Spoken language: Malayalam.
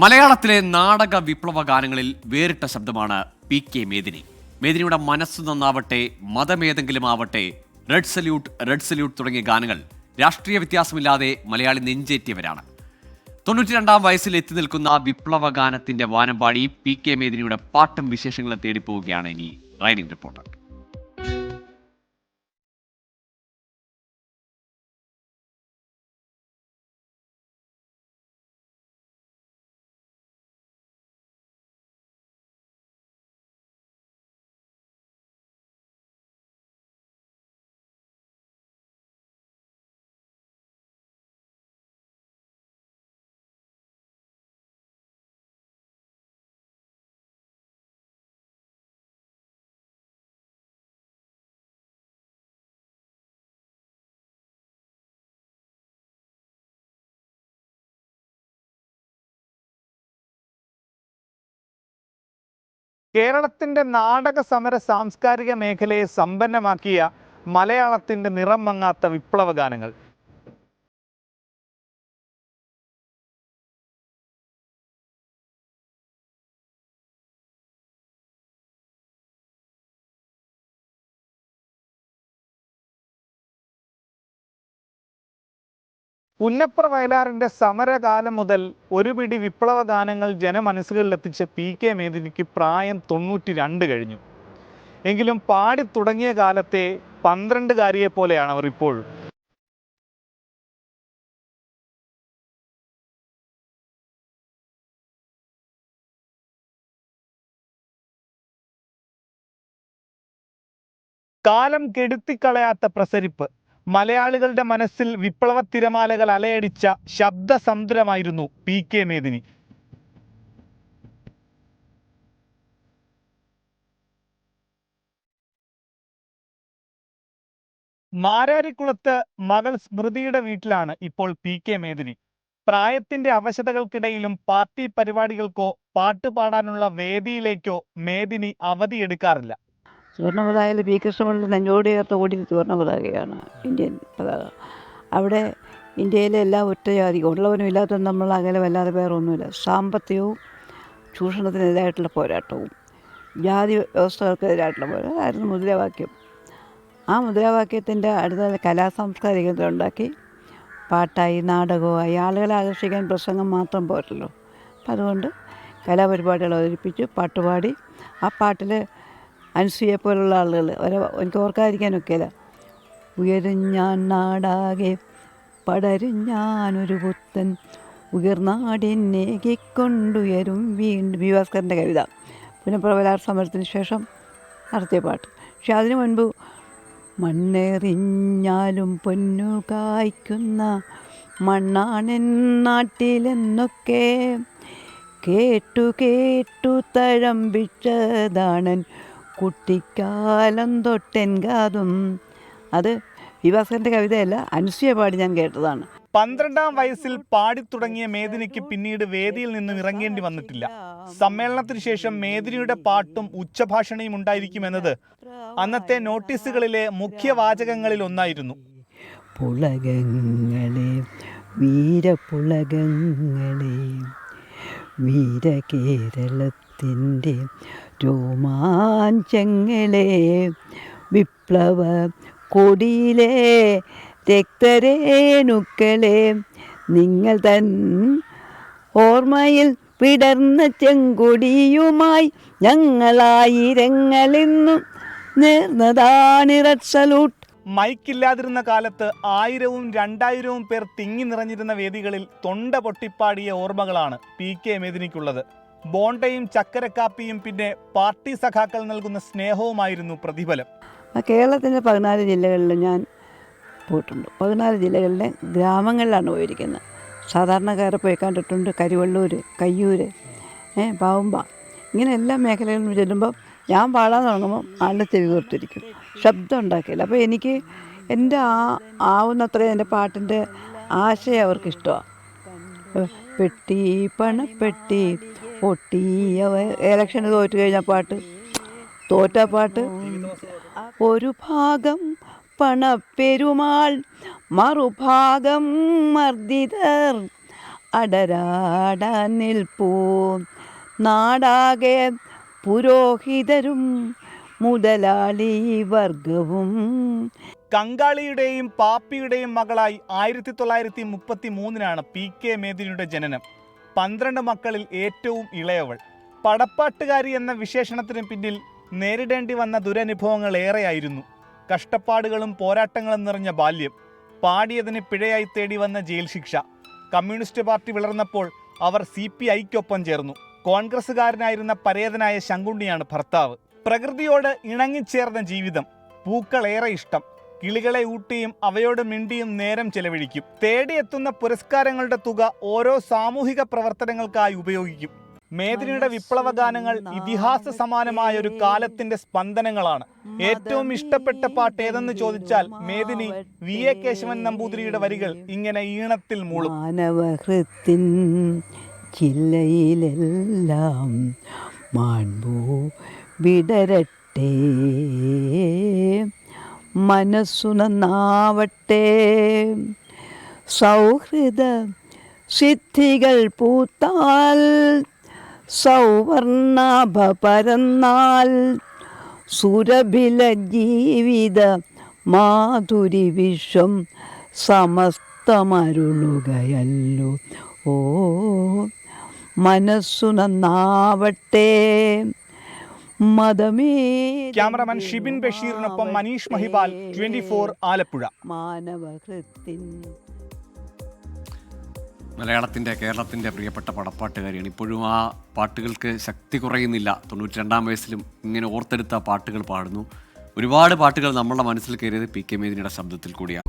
മലയാളത്തിലെ നാടക വിപ്ലവ ഗാനങ്ങളിൽ വേറിട്ട ശബ്ദമാണ് പി.കെ. മേദിനി. മേദിനിയുടെ മനസ്സ് നന്നാവട്ടെ, മതമേതെങ്കിലും ആവട്ടെ, റെഡ് സല്യൂട്ട് തുടങ്ങിയ ഗാനങ്ങൾ രാഷ്ട്രീയ വ്യത്യാസമില്ലാതെ മലയാളി നെഞ്ചേറ്റിയവരാണ്. 92-ാം വയസ്സിൽ എത്തി നിൽക്കുന്ന വിപ്ലവ ഗാനത്തിന്റെ വാനമ്പാടി പി.കെ. മേദിനിയുടെ പാട്ടും വിശേഷങ്ങളും തേടിപ്പോവുകയാണ് ഇനി റൈഡിംഗ് റിപ്പോർട്ടർ. കേരളത്തിന്റെ നാടക സമര സാംസ്കാരിക മേഖലയെ സമ്പന്നമാക്കിയ മലയാളത്തിന്റെ നിറം മങ്ങാത്ത വിപ്ലവ ഗാനങ്ങൾ. പുന്നപ്ര വയലാറിന്റെ സമരകാലം മുതൽ ഒരു പിടി വിപ്ലവ ഗാനങ്ങൾ ജനമനസ്സുകളിലെത്തിച്ച പി.കെ. മേദിനിക്ക് പ്രായം 92 കഴിഞ്ഞു. എങ്കിലും പാടി തുടങ്ങിയ കാലത്തെ 12-കാരിയെ പോലെയാണ് അവർ ഇപ്പോഴും. കാലം കെടുത്തിക്കളയാത്ത പ്രസരിപ്പ്, മലയാളികളുടെ മനസ്സിൽ വിപ്ലവ തിരമാലകൾ അലയടിച്ച ശബ്ദസമുദ്രമായിരുന്നു പി.കെ. മേദിനി. മാരാരിക്കുളത്ത് മകൾ സ്മൃതിയുടെ വീട്ടിലാണ് ഇപ്പോൾ പി.കെ. മേദിനി. പ്രായത്തിന്റെ അവശതകൾക്കിടയിലും പാർട്ടി പരിപാടികൾക്കോ പാട്ടുപാടാനുള്ള വേദിയിലേക്കോ മേദിനി അവധിയെടുക്കാറില്ല. സുവർണ്ണപതാകയിൽ പി കൃഷ്ണപിള്ള നെഞ്ചോട് ചേർത്ത് ഓടി സുവർണ്ണപതാകയാണ് ഇന്ത്യൻ പതാക. അവിടെ ഇന്ത്യയിലെ എല്ലാ ഒറ്റജാതി ഉള്ളവനും ഇല്ലാത്തവനും നമ്മൾ അകലെ വല്ലാതെ വേറൊന്നുമില്ല. സാമ്പത്തികവും ചൂഷണത്തിനെതിരായിട്ടുള്ള പോരാട്ടവും ജാതി വ്യവസ്ഥകൾക്കെതിരായിട്ടുള്ള പോരാട്ടമായിരുന്നു മുദ്രാവാക്യം. ആ മുദ്രാവാക്യത്തിൻ്റെ അടുത്ത കലാസാംസ്കാരിക കേന്ദ്രം ഉണ്ടാക്കി പാട്ടായി നാടകമായി ആളുകളെ ആകർഷിക്കാൻ പ്രസംഗം മാത്രം പോരല്ലോ. അപ്പം അതുകൊണ്ട് കലാപരിപാടികൾ അവതരിപ്പിച്ച് പാട്ടുപാടി ആ പാട്ടിൽ അനുസൂയെ പോലുള്ള ആളുകൾ എനിക്ക് ഓർക്കാതിരിക്കാനൊക്കെയില്ല. ഉയരും ഞാൻ നാടാകെ പടരും ഞാനൊരു പുത്തൻ ഉയർനാടിനേകിക്കൊണ്ടുയരും വീണ്ടും. വി ഭാസ്കരൻ്റെ കവിത. പുന്നപ്ര വയലാർ സമരത്തിന് ശേഷം നടത്തിയ പാട്ട്. പക്ഷെ അതിനു മുൻപ് മണ്ണെറിഞ്ഞാലും പൊന്നു കായ്ക്കുന്ന മണ്ണാണെൻ നാട്ടിലെന്നൊക്കെ കേട്ടു കേട്ടു തഴമ്പിച്ചതാണൻ കുട്ടിക്കാലം തൊട്ടൻ കാതും. അത് വിഭാസ്കരൻ്റെ കവിതയല്ല, അനുസൂയ പാടി ഞാൻ കേട്ടതാണ്. 12-ാം വയസ്സിൽ പാടിത്തുടങ്ങിയ മേദിനിക്ക് പിന്നീട് വേദിയിൽ നിന്നും ഇറങ്ങേണ്ടി വന്നിട്ടില്ല. സമ്മേളനത്തിന് ശേഷം മേദിനിയുടെ പാട്ടും ഉച്ചഭാഷണയും ഉണ്ടായിരിക്കുമെന്നത് അന്നത്തെ നോട്ടീസുകളിലെ മുഖ്യവാചകങ്ങളിൽ ഒന്നായിരുന്നു. പുളകങ്ങളെ വീരപുളകങ്ങളെ വീരകേരളത്തിൻ്റെ രോമാഞ്ചങ്ങളെ വിപ്ലവ കൊടിയിലെ രക്തരേണുക്കളെ നിങ്ങൾ തൻ ഓർമ്മയിൽ വിടർന്ന ചെങ്കൊടിയുമായി ഞങ്ങളായിരങ്ങളിന്നും നേർന്നതാണ് റെഡ് സല്യൂട്ട്. മൈക്കില്ലാതിരുന്ന കാലത്ത് 1000-ഉം 2000-ഉം പേർ തിങ്ങി നിറഞ്ഞിരുന്ന വേദികളിൽ തൊണ്ട പൊട്ടിപ്പാടിയ ഓർമ്മകളാണ് പി.കെ. മേദിനിക്കുള്ളത്. ബോണ്ടയും ചക്കരക്കാപ്പിയും പിന്നെ പാർട്ടി സഖാക്കൾ നൽകുന്ന സ്നേഹവുമായിരുന്നു പ്രതിഫലം. കേരളത്തിൻ്റെ 14 ജില്ലകളിൽ ഞാൻ പോയിട്ടുണ്ട്. 14 ജില്ലകളിലെ ഗ്രാമങ്ങളിലാണ് പോയിരിക്കുന്നത്. സാധാരണക്കാരെ പോയി കണ്ടിട്ടുണ്ട്. കരിവള്ളൂർ, കയ്യൂർ, പാവുമ്പ, ഇങ്ങനെ എല്ലാ മേഖലകളിലും ചെല്ലുമ്പോൾ ഞാൻ പാടാൻ തുടങ്ങുമ്പോൾ ആളുടെ ചെവി കൊടുത്തിരിക്കും, ശബ്ദം ഉണ്ടാക്കിയില്ല. അപ്പോൾ എനിക്ക് എൻ്റെ ആവുന്നത്രയും എൻ്റെ പാട്ടിൻ്റെ ആശയം അവർക്ക് ഇഷ്ടമാണ്. പെട്ടി പണപ്പെട്ടി പൊട്ടിയ ഇലക്ഷന് തോറ്റു കഴിഞ്ഞ പാട്ട്, തോറ്റ പാട്ട്, ഒരു ഭാഗം പണപ്പെരുമാൾ മറുഭാഗം മർദ്ദിതർ അടരാടാൻ നിൽപ്പൂ നാടാകെ പുരോഹിതരും മുതലാളി വർഗവും. കങ്കാളിയുടെയും പാപ്പിയുടെയും മകളായി 1933 PK മേദിനിയുടെ ജനനം. 12 മക്കളിൽ ഏറ്റവും ഇളയവൾ. പടപ്പാട്ടുകാരി എന്ന വിശേഷണത്തിന് പിന്നിൽ നേരിടേണ്ടി വന്ന ദുരനുഭവങ്ങൾ ഏറെയായിരുന്നു. കഷ്ടപ്പാടുകളും പോരാട്ടങ്ങളും നിറഞ്ഞ ബാല്യം, പാടിയതിന് പിഴയായി തേടി വന്ന ജയിൽ ശിക്ഷ. കമ്മ്യൂണിസ്റ്റ് പാർട്ടി വിളർന്നപ്പോൾ അവർ CPIക്കൊപ്പം ചേർന്നു. കോൺഗ്രസ്സുകാരനായിരുന്ന പരേതനായ ശങ്കുണ്ണിയാണ് ഭർത്താവ്. പ്രകൃതിയോട് ഇണങ്ങിച്ചേർന്ന ജീവിതം, പൂക്കളേറെ ഇഷ്ടം, കിളികളെ ഊട്ടിയും അവയോട് മിണ്ടിയും നേരം ചെലവഴിക്കും. തേടിയെത്തുന്ന പുരസ്കാരങ്ങളുടെ തുക ഓരോ സാമൂഹിക പ്രവർത്തനങ്ങൾക്കായി ഉപയോഗിക്കും. മേദിനിയുടെ വിപ്ലവ ഗാനങ്ങൾ ഇതിഹാസ സമാനമായ ഒരു കാലത്തിന്റെ സ്പന്ദനങ്ങളാണ്. ഏറ്റവും ഇഷ്ടപ്പെട്ട പാട്ട് ഏതെന്ന് ചോദിച്ചാൽ മേദിനി VA കേശവൻ നമ്പൂതിരിയുടെ വരികൾ ഇങ്ങനെ ഈണത്തിൽ മൂളും. മാനവഹൃത്തിൻ ചില്ലയിലെല്ലാം മാൺപൂ വിടരട്ടെ, മനസ്സു നന്നാവട്ടെ, സൗഹൃദ സിദ്ധികൾ പൂത്താൽ, സൗവർണാഭ പരന്നാൽ, സുരഭില ജീവിത മാധുരി വിശ്വം സമസ്തമരുളുകയല്ലോ. ഓ മനസ്സു നന്നാവട്ടെ, മതമേ. ക്യാമറമാൻ ഷിബിൻ ബഷീറിനൊപ്പം മനീഷ് മഹിപാൽ, 24 ആലപ്പുഴ. മാനവഹൃത്തിൻ മലയാളത്തിൻ്റെ കേരളത്തിൻ്റെ പ്രിയപ്പെട്ട പടപ്പാട്ടുകാരിയാണ്. ഇപ്പോഴും ആ പാട്ടുകൾക്ക് ശക്തി കുറയുന്നില്ല. 92-ാം വയസ്സിലും ഇങ്ങനെ ഓർത്തെടുത്ത പാട്ടുകൾ പാടുന്നു. ഒരുപാട് പാട്ടുകൾ നമ്മളുടെ മനസ്സിൽ കയറിയത് PK മേദിനിയുടെ ശബ്ദത്തിൽ കൂടിയാണ്.